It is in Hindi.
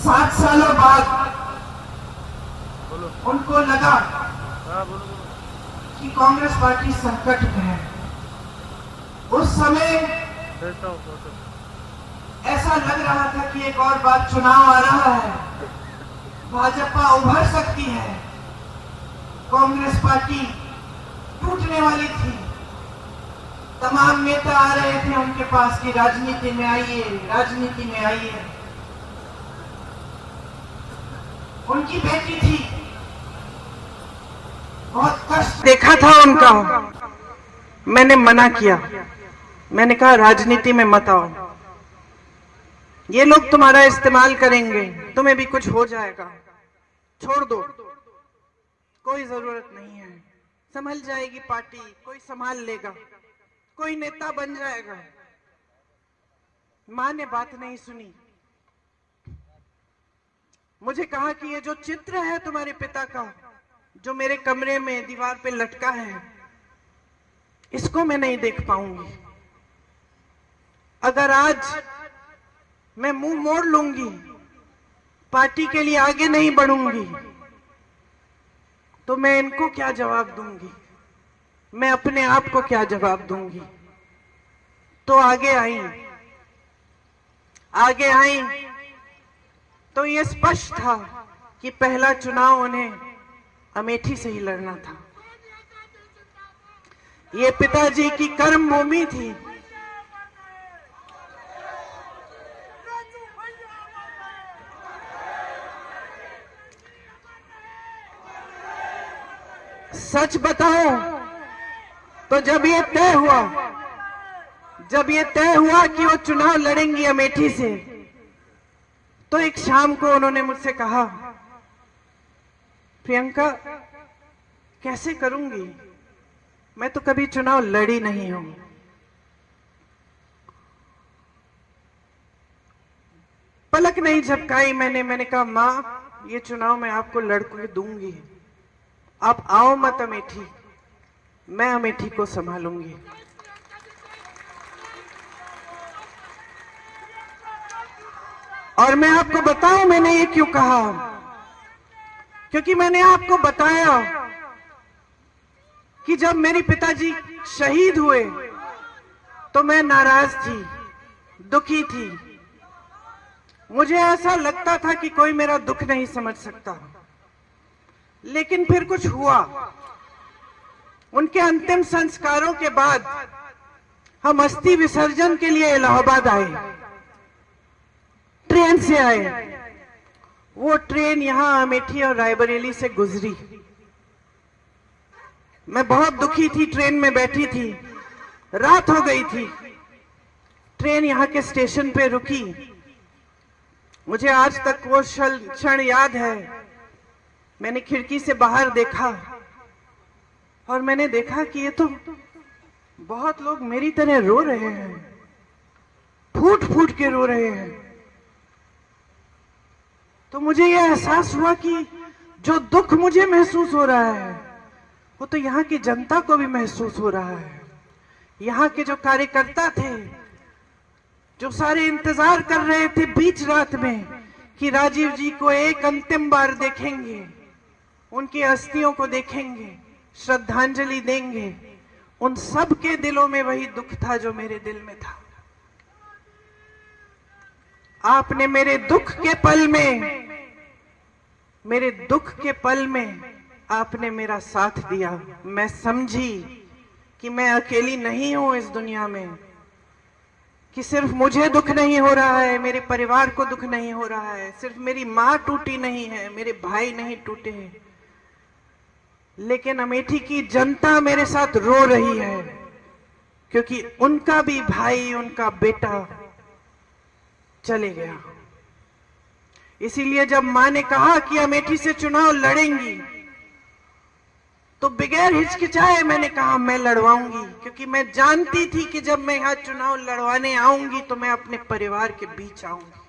7 सालों बाद उनको लगा कि कांग्रेस पार्टी संकट में है। उस समय ऐसा लग रहा था कि एक और बार चुनाव आ रहा है, भाजपा उभर सकती है, कांग्रेस पार्टी टूटने वाली थी। तमाम नेता आ रहे थे उनके पास कि राजनीति में आइए, राजनीति में आइए। उनकी बेटी थी, बहुत कष्ट देखा था उनका। मैंने मना किया, मैंने कहा राजनीति में मत आओ, ये लोग तुम्हारा इस्तेमाल करेंगे, तुम्हें भी कुछ हो जाएगा, छोड़ दो, कोई जरूरत नहीं है, संभल जाएगी पार्टी, कोई संभाल लेगा, कोई नेता बन जाएगा। मां ने बात नहीं सुनी, मुझे कहा कि ये जो चित्र है तुम्हारे पिता का, जो मेरे कमरे में दीवार पे लटका है, इसको मैं नहीं देख पाऊंगी। अगर आज मैं मुंह मोड़ लूंगी, पार्टी के लिए आगे नहीं बढ़ूंगी, तो मैं इनको क्या जवाब दूंगी, मैं अपने आप को क्या जवाब दूंगी। तो आगे आई तो ये स्पष्ट था कि पहला चुनाव उन्हें अमेठी से ही लड़ना था। ये पिताजी की कर्म भूमि थी। सच बताओ तो जब ये तय हुआ कि वो चुनाव लड़ेंगी अमेठी से, तो एक शाम को उन्होंने मुझसे कहा, प्रियंका कैसे करूंगी, मैं तो कभी चुनाव लड़ी नहीं हूं। पलक नहीं झपकाई मैंने कहा मां, ये चुनाव मैं आपको लड़के दूंगी, आप आओ मत अमेठी, मैं अमेठी को संभालूंगी। और मैं आपको बताऊं मैंने ये क्यों कहा, क्योंकि मैंने आपको बताया कि जब मेरे पिताजी शहीद हुए तो मैं नाराज थी, दुखी थी। मुझे ऐसा लगता था कि कोई मेरा दुख नहीं समझ सकता। लेकिन फिर कुछ हुआ। उनके अंतिम संस्कारों के बाद हम अस्थि विसर्जन के लिए इलाहाबाद आए, ट्रेन से आए। वो ट्रेन यहां अमेठी और रायबरेली से गुजरी। मैं बहुत दुखी थी, ट्रेन में बैठी थी, रात हो गई थी। ट्रेन यहां के स्टेशन पे रुकी। मुझे आज तक वो क्षण याद है। मैंने खिड़की से बाहर देखा और मैंने देखा कि ये तो बहुत लोग मेरी तरह रो रहे हैं, फूट फूट के रो रहे हैं। तो मुझे यह एहसास हुआ कि जो दुख मुझे महसूस हो रहा है वो तो यहाँ की जनता को भी महसूस हो रहा है। यहाँ के जो कार्यकर्ता थे, जो सारे इंतजार कर रहे थे बीच रात में कि राजीव जी को एक अंतिम बार देखेंगे, उनकी अस्थियों को देखेंगे, श्रद्धांजलि देंगे, उन सब के दिलों में वही दुख था जो मेरे दिल में था। आपने मेरे दुख के पल में आपने मेरा साथ दिया। मैं समझी कि मैं अकेली नहीं हूं इस दुनिया में, कि सिर्फ मुझे दुख नहीं हो रहा है, मेरे परिवार को दुख नहीं हो रहा है, सिर्फ मेरी मां टूटी नहीं है, मेरे भाई नहीं टूटे हैं, लेकिन अमेठी की जनता मेरे साथ रो रही है, क्योंकि उनका भी भाई, उनका बेटा चले गया। इसीलिए जब मां ने कहा कि अमेठी से चुनाव लड़ेंगी, तो बगैर हिचकिचाए मैंने कहा मैं लड़वाऊंगी, क्योंकि मैं जानती थी कि जब मैं यहाँ चुनाव लड़वाने आऊंगी तो मैं अपने परिवार के बीच आऊंगी।